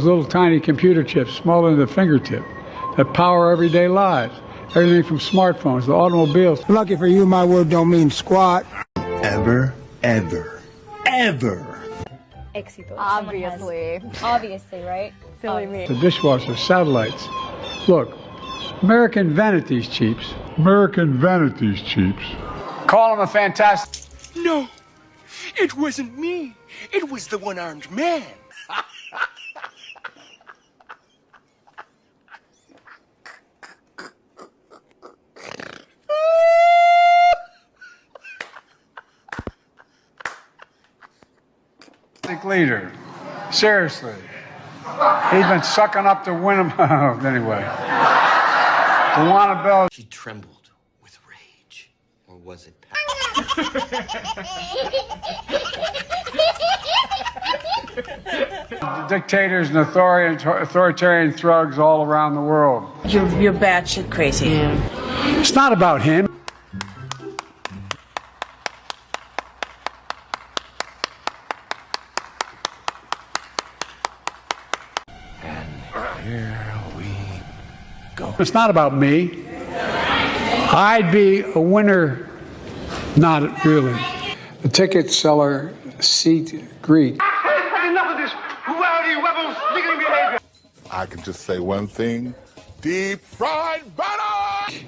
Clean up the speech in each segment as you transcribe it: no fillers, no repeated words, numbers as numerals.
Little tiny computer chips, smaller than the fingertip, that power everyday lives. Everything from smartphones to automobiles. Lucky for you, my word don't mean squat. Ever. Éxito. Obviously, right? Silly me. The dishwasher, satellites. Look, America invented these cheaps. Call them a fantastic. No, it wasn't me. It was the one-armed man. Leader. Seriously. He's been sucking up to win him. Anyway. Luana Bell. She trembled with rage. Or was it Dictators and authoritarian thugs all around the world. You're batshit crazy. It's not about him. It's not about me. I'd be a winner, not really. The ticket seller, seat Greek. Enough of this rowdy rebel sneaking behavior. I can just say one thing: deep fried butter.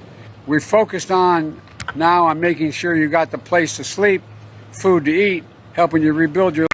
We're focused on now on making sure you got the place to sleep, food to eat, helping you rebuild your